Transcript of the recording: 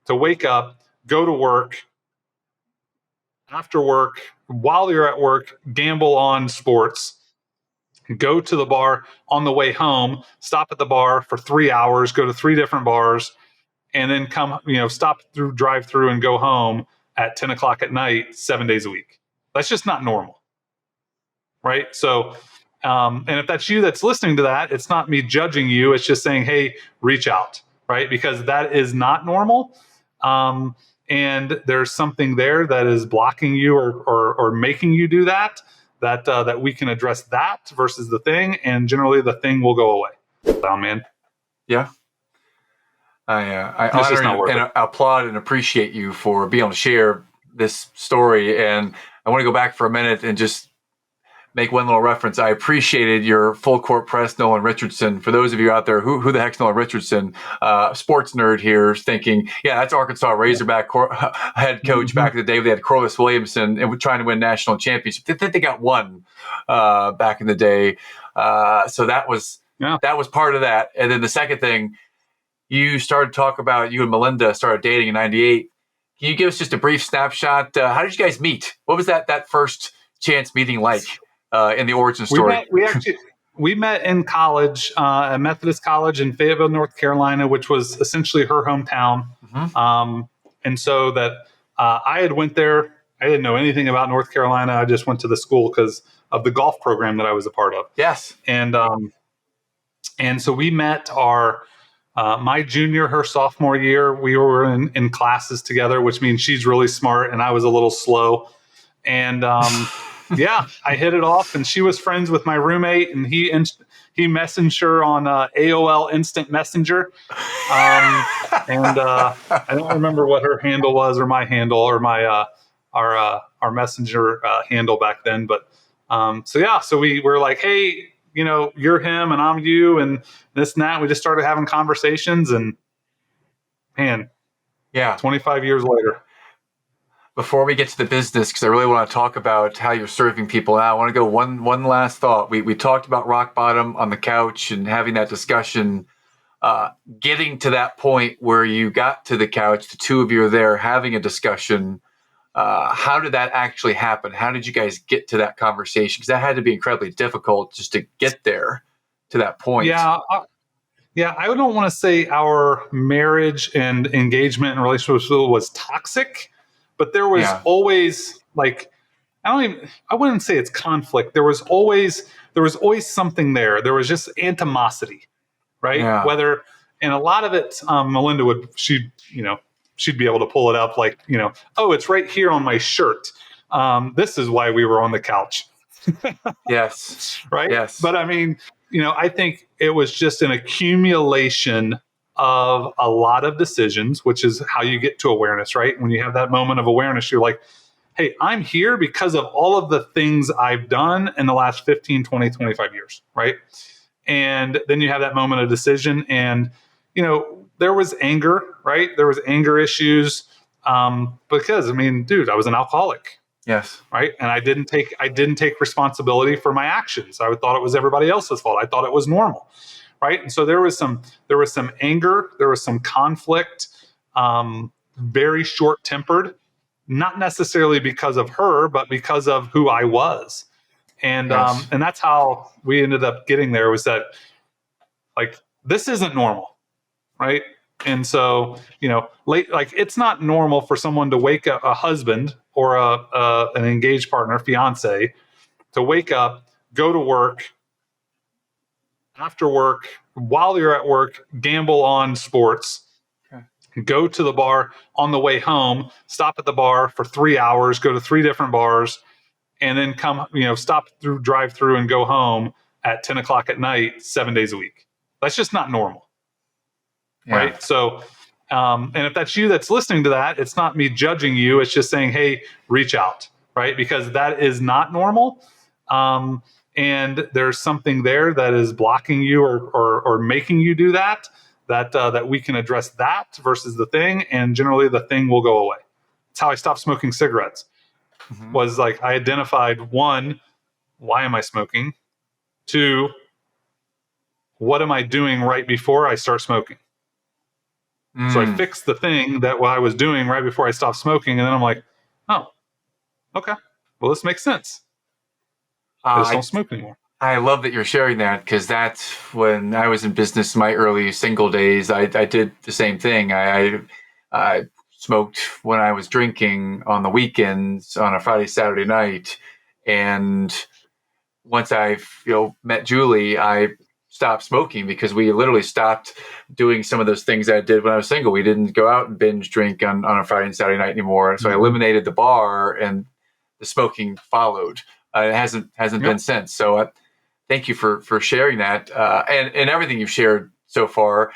to wake up, go to work, after work, while you're at work, gamble on sports, go to the bar on the way home, stop at the bar for 3 hours, go to 3 different bars, and then come, stop through, drive through, and go home at 10 o'clock at night, 7 days a week. That's just not normal, right? So, and if that's you that's listening to that, it's not me judging you. It's just saying, hey, reach out, right? Because that is not normal. And there's something there that is blocking you or making you do that we can address that versus the thing, and generally the thing will go away. Down, man. Yeah. I honor and applaud and appreciate you for being able to share this story. And I want to go back for a minute and just make one little reference. I appreciated your full court press, Nolan Richardson. For those of you out there, who the heck's Nolan Richardson? Sports nerd here is thinking, yeah, that's Arkansas Razorback head coach back in the day. They had Corliss Williamson and were trying to win national championship. They think they got one back in the day. So that was part of that. And then the second thing, you started to talk about you and Melinda started dating in '98. Can you give us just a brief snapshot? How did you guys meet? What was that first chance meeting like? In the origin story? We met in college, at Methodist College in Fayetteville, North Carolina, which was essentially her hometown. Mm-hmm. And so that I had went there. I didn't know anything about North Carolina. I just went to the school because of the golf program that I was a part of. Yes. And so we met my junior, her sophomore year. We were in classes together, which means she's really smart and I was a little slow. And yeah, I hit it off, and she was friends with my roommate, and he messaged her on AOL Instant Messenger, and I don't remember what her handle was, or my handle, or my our messenger handle back then. But so we were like, hey, you're him, and I'm you, and this and that. We just started having conversations, and man, 25 years later. Before we get to the business, because I really want to talk about how you're serving people now, I want to go one last thought. We talked about rock bottom on the couch and having that discussion, getting to that point where you got to the couch, the two of you are there having a discussion. How did that actually happen? How did you guys get to that conversation? Because that had to be incredibly difficult just to get there to that point. Yeah, I don't want to say our marriage and engagement and relationship was toxic. But there was always I wouldn't say it's conflict. There was always something there. There was just animosity, right? Yeah. And a lot of it, Melinda she'd be able to pull it up oh, it's right here on my shirt. This is why we were on the couch. Yes. Right. Yes. But I mean, I think it was just an accumulation of a lot of decisions, which is how you get to awareness, right? When you have that moment of awareness, you're like, hey, I'm here because of all of the things I've done in the last 15, 20, 25 years, right? And then you have that moment of decision, and, there was anger, right? There was anger issues because, dude, I was an alcoholic. Yes. Right. And I didn't take responsibility for my actions. I thought it was everybody else's fault. I thought it was normal. Right. And so there was some anger, there was some conflict, very short tempered, not necessarily because of her, but because of who I was. And, and that's how we ended up getting there, was that this isn't normal. Right. And so, it's not normal for someone to wake up, a husband or an engaged partner, fiance, to wake up, go to work, after work, while you're at work, gamble on sports, go to the bar on the way home, stop at the bar for 3 hours, go to 3 different bars, and then come, stop through, drive through, and go home at 10 o'clock at night, 7 days a week. That's just not normal. Yeah. Right. So, and if that's you that's listening to that, it's not me judging you. It's just saying, hey, reach out, right? Because that is not normal. And there's something there that is blocking you or making you do that we can address that versus the thing, and generally the thing will go away. That's how I stopped smoking cigarettes. Mm-hmm. Was I identified, 1, why am I smoking? 2, what am I doing right before I start smoking? So I fixed the thing that what I was doing right before I stopped smoking, and then I'm like, oh, okay, well, this makes sense. I just don't smoke anymore. I love that you're sharing that, because that's when I was in business, my early single days. I did the same thing. I smoked when I was drinking on the weekends on a Friday, Saturday night. And once I met Julie, I stopped smoking because we literally stopped doing some of those things I did when I was single. We didn't go out and binge drink on a Friday and Saturday night anymore. So I eliminated the bar, and the smoking followed. It hasn't been since. So thank you for sharing that, and everything you've shared so far.